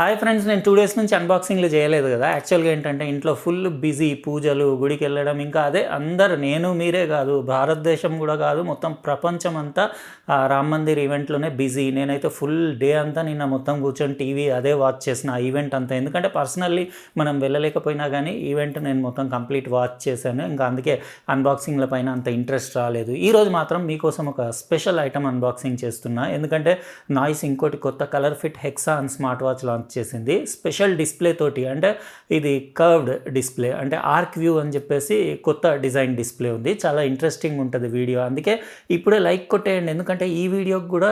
Hi friends, నేను 2 days నుంచి అన్బాక్సింగ్లు చేయలేదు కదా. యాక్చువల్గా ఏంటంటే ఇంట్లో ఫుల్ బిజీ, పూజలు, గుడికి వెళ్ళడం, ఇంకా అదే అందరు, నేను మీరే కాదు, భారతదేశం కూడా కాదు, మొత్తం ప్రపంచం అంతా రామ్ మందిర్ ఈవెంట్లోనే బిజీ. నేనైతే ఫుల్ డే అంతా నిన్న మొత్తం కూర్చొని టీవీ అదే వాచ్ చేసిన ఆ ఈవెంట్ అంతా. ఎందుకంటే పర్సనల్లీ మనం వెళ్ళలేకపోయినా కానీ ఈవెంట్ నేను మొత్తం కంప్లీట్ వాచ్ చేశాను. ఇంకా అందుకే అన్బాక్సింగ్ల పైన అంత ఇంట్రెస్ట్ రాలేదు. ఈరోజు మాత్రం మీకోసం ఒక స్పెషల్ ఐటమ్ అన్బాక్సింగ్ చేస్తున్నా. ఎందుకంటే నాయిస్ ఇంకోటి కొత్త colour fit hexa and smart watch launch చేసింది. స్పెషల్ డిస్ప్లే తోటి, అంటే ఇది కర్వ్డ్ డిస్ప్లే, అంటే ఆర్క్ వ్యూ అని చెప్పేసి కొత్త డిజైన్ డిస్ప్లే ఉంది. చాలా ఇంట్రెస్టింగ్ ఉంటుంది వీడియో. అందుకే ఇప్పుడే లైక్ కొట్టేయండి. ఎందుకంటే ఈ వీడియోకి కూడా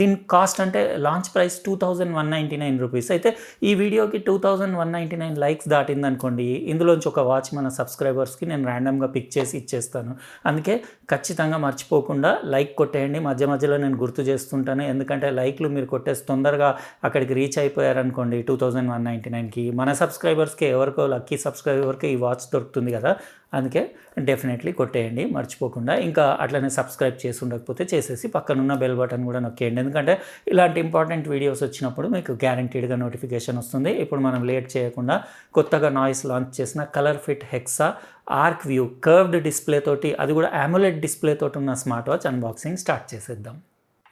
దీని కాస్ట్ అంటే లాంచ్ ప్రైస్ 2199 రూపీస్ అయితే ఈ వీడియోకి 2199 లైక్స్ దాటింది అనుకోండి, ఇందులోంచి ఒక వాచ్ మన సబ్స్క్రైబర్స్కి నేను ర్యాండమ్గా పిక్ చేసి ఇచ్చేస్తాను. అందుకే ఖచ్చితంగా మర్చిపోకుండా లైక్ కొట్టేయండి. మధ్య మధ్యలో నేను గుర్తు చేస్తుంటాను. ఎందుకంటే లైక్లు మీరు కొట్టేసి తొందరగా అక్కడికి రీచ్ అయిపోయారనుకోండి 2199కి, మన సబ్స్క్రైబర్స్కి ఎవరికో లక్కీ సబ్స్క్రైబర్కి ఈ వాచ్ దొరుకుతుంది కదా. అందుకే డెఫినెట్లీ కొట్టేయండి మర్చిపోకుండా. ఇంకా అట్లనే సబ్స్క్రైబ్ చేసి ఉండకపోతే చేసేసి పక్కనున్న బెల్ బటన్ కూడా నొక్కేయండి. ఎందుకంటే ఇలాంటి ఇంపార్టెంట్ వీడియోస్ వచ్చినప్పుడు మీకు గ్యారంటీడ్గా నోటిఫికేషన్ వస్తుంది. ఇప్పుడు మనం లేట్ చేయకుండా కొత్తగా నాయిస్ లాంచ్ చేసిన colour fit hexa arc view curved display తోటి, అది కూడా AMOLED డిస్ప్లే తోటి ఉన్న స్మార్ట్ వాచ్ అన్బాక్సింగ్ స్టార్ట్ చేసేద్దాం.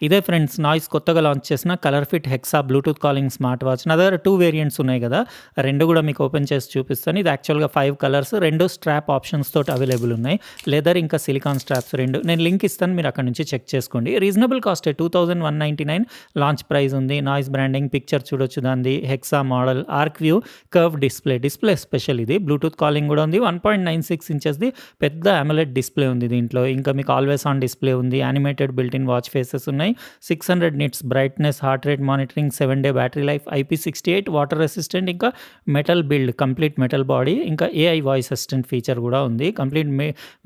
ఇదే ఫ్రెండ్స్, నాయిస్ కొత్తగా లాంచ్ చేసిన colour fit hexa Bluetooth calling smart watch. నా దగ్గర 2 వేరియంట్స్ ఉన్నాయి కదా, రెండు కూడా మీకు ఓపెన్ చేసి చూపిస్తాను. ఇది యాక్చువల్గా 5 కలర్స్, 2 స్ట్రాప్ ఆప్షన్స్ తోటి అవైలబుల్ ఉన్నాయి. లెదర్ ఇంకా సిలికాన్ స్ట్రాప్స్ 2. నేను లింక్ ఇస్తాను, మీరు అక్కడ నుంచి చెక్ చేసుకోండి. రీజనబుల్ కాస్టే, 2199 లాంచ్ ప్రైస్ ఉంది. నాయిస్ బ్రాండింగ్, పిక్చర్ చూడొచ్చు దాన్ని, hexa model, arc view, curve display special. ఇది బ్లూటూత్ కాలింగ్ కూడా ఉంది. 1.96 ఇంచెస్ది పెద్ద AMOLED డిస్ప్లే ఉంది దీంట్లో. ఇంకా మీకు ఆల్వేస్ ఆన్ డిస్ప్లే ఉంది. యానిమేటెడ్ బిల్ట్-ఇన్ వాచ్ ఫేసెస్ ఉన్నాయి. 600 nits brightness, heart rate monitoring, 7 day battery life, IP68 water resistant, ఇంకా metal build, complete metal body, ఇంకా AI వాయిస్ అసిస్టెంట్ ఫీచర్ కూడా ఉంది. కంప్లీట్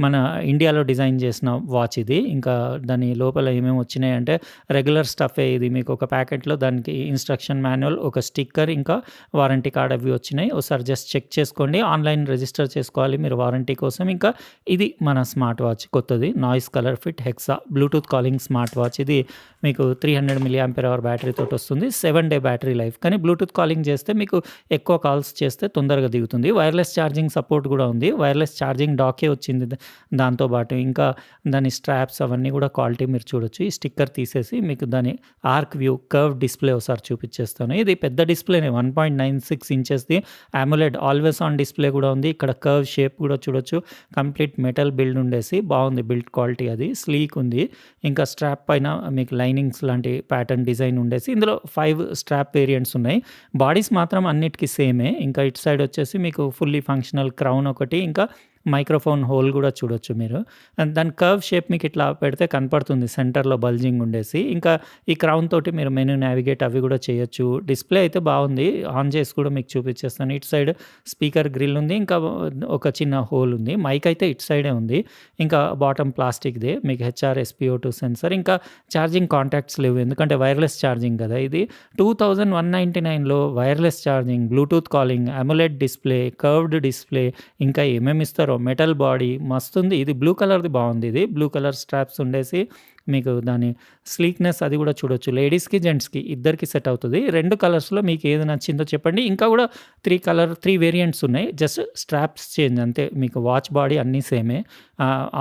మన ఇండియాలో డిజైన్ చేసిన వాచ్ ఇది. ఇంకా దాని లోపల ఏమేమి వచ్చినాయి అంటే రెగ్యులర్ స్టఫే. ఇది మీకు ఒక ప్యాకెట్లో దానికి ఇన్స్ట్రక్షన్ మాన్యువల్, ఒక స్టిక్కర్, ఇంకా వారంటీ కార్డ్ అవి వచ్చినాయి. ఒకసారి జస్ట్ చెక్ చేసుకోండి. ఆన్లైన్ రిజిస్టర్ చేసుకోవాలి మీరు వారంటీ కోసం. ఇంకా ఇది మన స్మార్ట్ వాచ్ కొత్తది, noise colour fit hexa Bluetooth calling smart watch. ఇది మీకు 300 mAh బ్యాటరీ తోటి వస్తుంది. 7 డే బ్యాటరీ లైఫ్. కానీ బ్లూటూత్ కాలింగ్ చేస్తే మీకు ఎక్కువ కాల్స్ చేస్తే తొందరగా దిగుతుంది. వైర్లెస్ ఛార్జింగ్ సపోర్ట్ కూడా ఉంది. వైర్లెస్ ఛార్జింగ్ డాకే వచ్చింది దాంతోపాటు. ఇంకా దాని స్ట్రాప్స్ అవన్నీ కూడా క్వాలిటీ మీరు చూడొచ్చు. ఈ స్టిక్కర్ తీసేసి మీకు దాని ఆర్క్ వ్యూ కర్వ్ డిస్ప్లే ఒకసారి చూపించేస్తాను. ఇది పెద్ద డిస్ప్లేనే, 1.96 ఇంచెస్ది AMOLED ఆల్వేస్ ఆన్ డిస్ప్లే కూడా ఉంది. ఇక్కడ కర్వ్ షేప్ కూడా చూడొచ్చు. కంప్లీట్ మెటల్ బిల్డ్ ఉండేసి బాగుంది. బిల్డ్ క్వాలిటీ అది స్లీక్ ఉంది. ఇంకా స్ట్రాప్ పైన మీకు లైనింగ్స్ లాంటి ప్యాటర్న్ డిజైన్ ఉండేసి ఇందులో 5 స్ట్రాప్ వేరియంట్స్ ఉన్నాయి. బాడీస్ మాత్రం అన్నిటికీ సేమే. ఇంకా ఇటు సైడ్ వచ్చేసి మీకు ఫుల్లీ ఫంక్షనల్ క్రౌన్ ఒకటి, ఇంకా మైక్రోఫోన్ హోల్ కూడా చూడొచ్చు మీరు. దాని కర్వ్ షేప్ మీకు ఇట్లా పెడితే కనపడుతుంది, సెంటర్లో బల్జింగ్ ఉండేసి. ఇంకా ఈ క్రౌన్ తోటి మీరు మెనూ నావిగేట్ అవి కూడా చేయొచ్చు. డిస్ప్లే అయితే బాగుంది. ఆన్ చేసి కూడా మీకు చూపించేస్తాను. ఇటు సైడ్ స్పీకర్ గ్రిల్ ఉంది. ఇంకా ఒక చిన్న హోల్ ఉంది. మైక్ అయితే ఇటు సైడే ఉంది. ఇంకా బాటమ్ ప్లాస్టిక్దే, మీకు HRSPO2 సెన్సర్. ఇంకా ఛార్జింగ్ కాంటాక్ట్స్ లేవు, ఎందుకంటే వైర్లెస్ ఛార్జింగ్ కదా ఇది. 2199లో wireless charging, Bluetooth calling, AMOLED display, curved display, ఇంకా ఏమేమి ఇస్తారో, మెటల్ బాడీ మస్తుంది. ఇది బ్లూ కలర్ది బాగుంది. ఇది బ్లూ కలర్ స్ట్రాప్స్ ఉండేసి మీకు దాని స్లీక్నెస్ అది కూడా చూడొచ్చు. లేడీస్కి జెంట్స్కి ఇద్దరికి సెట్ అవుతుంది. 2 కలర్స్లో మీకు ఏది నచ్చిందో చెప్పండి. ఇంకా కూడా 3 వేరియంట్స్ ఉన్నాయి. జస్ట్ స్ట్రాప్స్ చేంజ్ అంతే. మీకు వాచ్ బాడీ అన్నీ సేమే.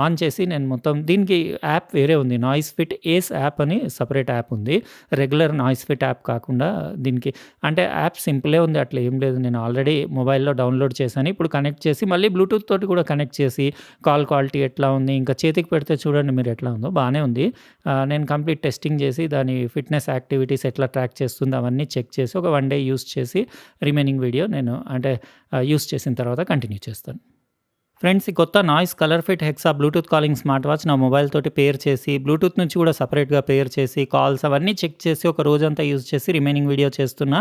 ఆన్ చేసి నేను మొత్తం, దీనికి యాప్ వేరే ఉంది, నాయిస్ ఫిట్ ఏస్ యాప్ అని సపరేట్ యాప్ ఉంది. రెగ్యులర్ నాయిస్ ఫిట్ యాప్ కాకుండా దీనికి, అంటే యాప్ సింపులే ఉంది, అట్లా ఏం లేదు. నేను ఆల్రెడీ మొబైల్లో డౌన్లోడ్ చేశాను. ఇప్పుడు కనెక్ట్ చేసి మళ్ళీ బ్లూటూత్ తోటి కూడా కనెక్ట్ చేసి కాల్ క్వాలిటీ ఎట్లా ఉంది, ఇంకా చేతికి పెడితే చూడండి మీరు ఎట్లా ఉందో, బాగానే ఉంది. నేను కంప్లీట్ టెస్టింగ్ చేసి దాని ఫిట్నెస్ యాక్టివిటీస్ ఎట్లా ట్రాక్ చేస్తుంది అవన్నీ చెక్ చేసి ఒక 1 డే యూస్ చేసి రిమైనింగ్ వీడియో నేను అంటే యూస్ చేసిన తర్వాత కంటిన్యూ చేస్తాను. ఫ్రెండ్స్, ఈ కొత్త noise colour fit hexa Bluetooth calling smart watch నా మొబైల్ తోటి పేర్ చేసి, బ్లూటూత్ నుంచి కూడా సపరేట్గా పేర్ చేసి, కాల్స్ అవన్నీ చెక్ చేసి ఒక రోజంతా యూజ్ చేసి రిమైనింగ్ వీడియో చేస్తున్నా.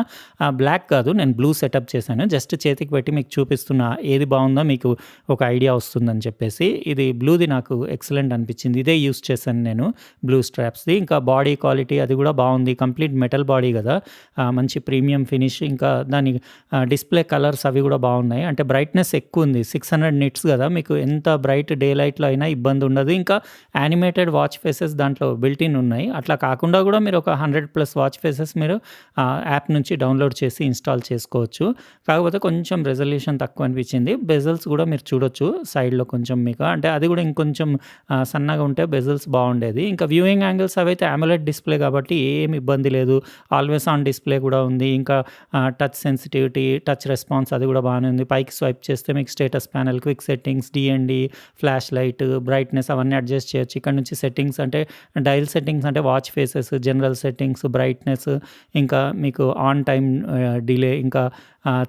బ్లాక్ కాదు, నేను బ్లూ సెటప్ చేశాను. జస్ట్ చేతికి పెట్టి మీకు చూపిస్తున్నా, ఏది బాగుందో మీకు ఒక ఐడియా వస్తుందని చెప్పేసి. ఇది బ్లూది నాకు ఎక్సలెంట్ అనిపించింది. ఇదే యూస్ చేశాను నేను, బ్లూ స్ట్రాప్స్ది. ఇంకా బాడీ క్వాలిటీ అది కూడా బాగుంది. కంప్లీట్ మెటల్ బాడీ కదా, మంచి ప్రీమియం ఫినిష్. ఇంకా దాని డిస్ప్లే కలర్స్ అవి కూడా బాగున్నాయి. అంటే బ్రైట్నెస్ ఎక్కువ ఉంది. 600 నిట్స్ కదా మీకు ఎంత బ్రైట్ డే లైట్‌లో అయినా ఇబ్బంది ఉండదు. ఇంకా యానిమేటెడ్ వాచ్ ఫేసెస్ దాంట్లో బిల్ట్ ఇన్ ఉన్నాయి. అట్లా కాకుండా కూడా మీరు ఒక 100+ వాచ్ ఫేసెస్ మీరు యాప్ నుంచి డౌన్‌లోడ్ చేసి ఇన్‌స్టాల్ చేసుకోవచ్చు. కాకపోతే కొంచెం రెజల్యూషన్ తక్కువ అనిపించింది. బెజల్స్ కూడా మీరు చూడొచ్చు సైడ్‌లో కొంచెం మీకు అంటే అది కూడా ఇంకొంచెం సన్నగా ఉంటే బెజల్స్ బాగుండేది. ఇంకా వ్యూయింగ్ యాంగిల్స్ అవైతే అమోలెడ్ డిస్‌ప్లే కాబట్టి ఏమి ఇబ్బంది లేదు. ఆల్వేస్ ఆన్ డిస్‌ప్లే కూడా ఉంది. ఇంకా టచ్ సెన్సిటివిటీ, టచ్ రెస్పాన్స్ అది కూడా బాగానే ఉంది. పైకి స్వైప్ చేస్తే మీకు status panel, quick settings, DND, flash light, brightness అవన్నీ అడ్జస్ట్ చేయొచ్చు. ఇక్కడ నుంచి సెట్టింగ్స్ అంటే డయల్ సెట్టింగ్స్ అంటే watch faces, general settings, brightness, ఇంకా మీకు ఆన్ టైమ్ డిలే, ఇంకా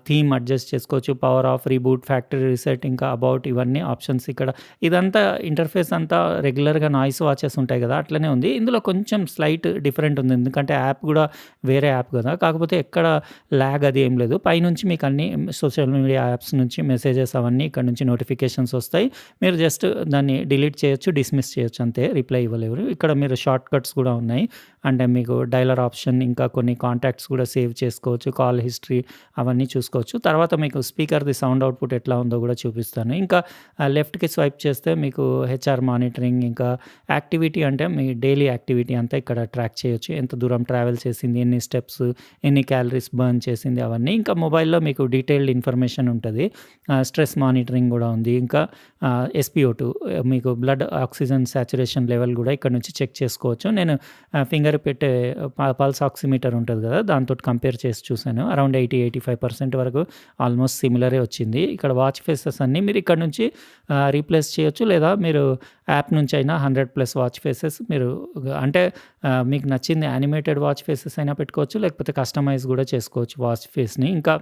థీమ్ అడ్జస్ట్ చేసుకోవచ్చు. Power of, reboot, factory reset, ఇంకా అబౌట్ ఇవన్నీ ఆప్షన్స్ ఇక్కడ. ఇదంతా ఇంటర్ఫేస్ అంతా రెగ్యులర్‌గా నాయిస్ వాచెస్ ఉంటాయి కదా! అట్లనే ఉంది. ఇందులో కొంచెం స్లైట్ డిఫరెంట్ ఉంది. ఎందుకంటే యాప్ కూడా వేరే యాప్ కదా! కాకపోతే ఎక్కడ ల్యాగ్ అది ఏం లేదు. పైనుంచి మీకు అన్ని సోషల్ మీడియా యాప్స్ నుంచి మెసేజెస్ అవన్నీ ఇక్కడ నుంచి నోటిఫికేషన్స్ వస్తాయి. మీరు జస్ట్ దాన్ని డిలీట్ చేయొచ్చు, డిస్మిస్ చేయొచ్చు అంతే. రిప్లై ఇవ్వలేరు. ఇక్కడ మీరు షార్ట్ కట్స్ కూడా ఉన్నాయి. అంటే మీకు డైలర్ ఆప్షన్, ఇంకా కొన్ని కాంటాక్ట్స్ కూడా సేవ్ చేసుకోవచ్చు. కాల్ హిస్టరీ అవన్నీ చూసుకోవచ్చు. తర్వాత మీకు స్పీకర్‌ది సౌండ్ అవుట్‌పుట్ ఎట్లా ఉందో కూడా చూపిస్తాను. ఇంకా లెఫ్ట్‌కి స్వైప్ చేస్తే మీకు హెచ్ఆర్ మానిటరింగ్, ఇంకా యాక్టివిటీ అంటే మీ డైలీ యాక్టివిటీ అంతా ఇక్కడ ట్రాక్ చేయొచ్చు. ఎంత దూరం ట్రావెల్ చేసింది, ఎన్ని స్టెప్స్, ఎన్ని క్యాలరీస్ బర్న్ చేసింది అవన్నీ. ఇంకా మొబైల్‌లో మీకు డీటెయిల్డ్ ఇన్ఫర్మేషన్ ఉంటుంది. స్ట్రెస్ మానిటరింగ్ కూడా ఉంది. ఇంకా SpO2 మీకు బ్లడ్ ఆక్సిజన్ సాచురేషన్ లెవెల్ కూడా ఇక్కడ నుంచి చెక్ చేసుకోవచ్చు. నేను ఫింగర్ పెట్టే పల్స్ ఆక్సిమీటర్ ఉంటుంది కదా! దాంతోటి కంపేర్ చేసి చూసాను. అరౌండ్ 85% వరకు ఆల్మోస్ట్ సిమిలరే వచ్చింది. ఇక్కడ వాచ్ ఫేసెస్ అన్నీ మీరు ఇక్కడ నుంచి రీప్లేస్ చేయొచ్చు. లేదా మీరు యాప్ నుంచి అయినా 100+ వాచ్ ఫేసెస్ మీరు అంటే మీకు నచ్చింది యానిమేటెడ్ వాచ్ ఫేసెస్ అయినా పెట్టుకోవచ్చు. లేకపోతే కస్టమైజ్ కూడా చేసుకోవచ్చు వాచ్ ఫేస్‌ని. ఇంకా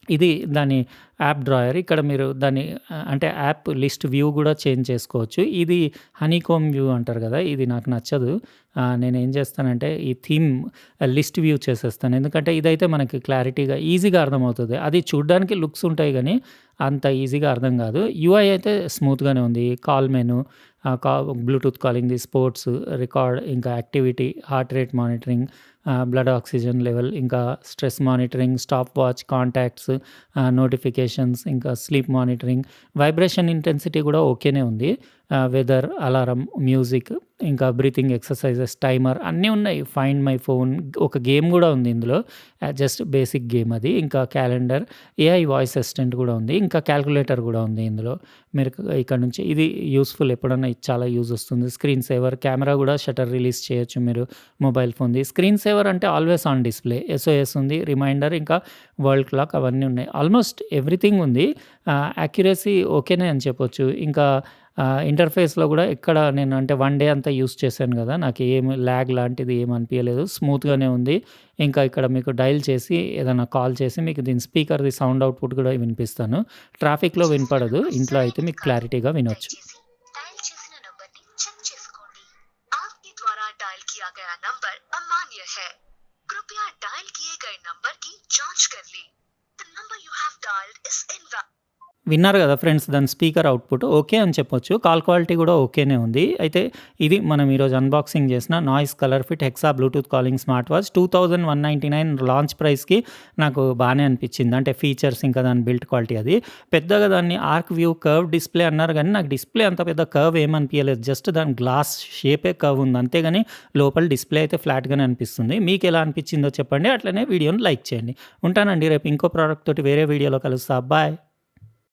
ఇది దాని యాప్ డ్రాయర్. ఇక్కడ మీరు దాన్ని అంటే యాప్ లిస్ట్ వ్యూ కూడా చేంజ్ చేసుకోవచ్చు. ఇది హనీకోమ్ వ్యూ అంటారు కదా! ఇది నాకు నచ్చదు. నేనేం చేస్తానంటే ఈ థీమ్ లిస్ట్ వ్యూ చేసేస్తాను. ఎందుకంటే ఇదైతే మనకి క్లారిటీగా ఈజీగా అర్థమవుతది. అది చూడ్డానికి లుక్స్ ఉంటాయి గానీ అంత ఈజీగా అర్థం కాదు. యూఐ అయితే స్మూత్‌గానే ఉంది. కాల్ మెను, బ్లూటూత్ కాలింగ్‌ది, స్పోర్ట్స్, రికార్డ్, ఇంకా activity, heart rate monitoring, blood oxygen level, ఇంకా stress monitoring, stop watch, contacts, notifications, ఇంకా స్లీప్ మానిటరింగ్, వైబ్రేషన్ ఇంటెన్సిటీ కూడా ఓకేనే ఉంది. వెదర్, అలారం, మ్యూజిక్, ఇంకా బ్రీతింగ్ ఎక్సర్సైజెస్, టైమర్ అన్నీ ఉన్నాయి. ఫైండ్ మై ఫోన్, ఒక గేమ్ కూడా ఉంది ఇందులో. జస్ట్ బేసిక్ గేమ్ అది. ఇంకా క్యాలెండర్, ఏఐ వాయిస్ అసిస్టెంట్ కూడా ఉంది. ఇంకా క్యాలిక్యులేటర్ కూడా ఉంది ఇందులో. మీరు ఇక్కడ నుంచి ఇది యూస్‌ఫుల్, ఎప్పుడన్నా ఇది చాలా యూజ్ వస్తుంది. స్క్రీన్ సేవర్, కెమెరా కూడా షట్టర్ రిలీజ్ చేయొచ్చు మీరు మొబైల్ ఫోన్‌ది. స్క్రీన్ సేవర్ అంటే ఆల్వేస్ ఆన్ డిస్‌ప్లే, SOS ఉంది, రిమైండర్, ఇంకా వరల్డ్ క్లాక్ అవన్నీ ఉన్నాయి. ఆల్మోస్ట్ ఎవ్రీథింగ్ ఉంది. యాక్యురసీ ఓకేనే అని చెప్పొచ్చు. ఇంకా ఇంటర్ఫేస్‌లో కూడా ఎక్కడ నేను అంటే 1 డే అంతా యూజ్ చేశాను కదా! నాకు ఏమి ల్యాగ్ లాంటిది ఏమి అనిపియలేదు. స్మూత్‌గానే ఉంది. ఇంకా ఇక్కడ మీకు డయల్ చేసి ఏదైనా కాల్ చేసి మీకు దీని స్పీకర్‌ది సౌండ్ అవుట్‌పుట్ కూడా వినిపిస్తాను. ట్రాఫిక్‌లో వినపడదు. ఇంట్లో అయితే మీకు క్లారిటీగా వినొచ్చు. డయల్ చేసిన నంబర్‌ని చెక్ చేసుకోండి. आपके द्वारा डायल किया गया नंबर अमान्य है. कृपया डायल किए गए नंबर की जांच कर लें. The number you have dialed is invalid. విన్నారు కదా ఫ్రెండ్స్, దాని స్పీకర్ అవుట్‌పుట్ ఓకే అని చెప్పొచ్చు. కాల్ క్వాలిటీ కూడా ఓకేనే ఉంది. అయితే ఇది మనం ఈరోజు అన్బాక్సింగ్ చేసిన noise colour fit hexa Bluetooth calling smart watch. 2199 launch ప్రైస్‌కి నాకు బానే అనిపించింది. అంటే ఫీచర్స్, ఇంకా దాని బిల్డ్ క్వాలిటీ అది. పెద్దగా దాన్ని ఆర్క్ వ్యూ కర్వ్ డిస్‌ప్లే అన్నారు గానీ నాకు డిస్‌ప్లే అంత పెద్ద కర్వ్ ఏమనిపియలేదు. జస్ట్ దాని గ్లాస్ షేపే కర్వ్ ఉంది. అంతేగాని లోపల డిస్‌ప్లే అయితే ఫ్లాట్‌గానే అనిపిస్తుంది. మీకెలా అనిపించిందో చెప్పండి. అట్లనే వీడియోని లైక్ చేయండి. ఉంటానండి. రేపు ఇంకో ప్రోడక్ట్ తోటి వేరే వీడియోలో కలుస్తా. బాయ్.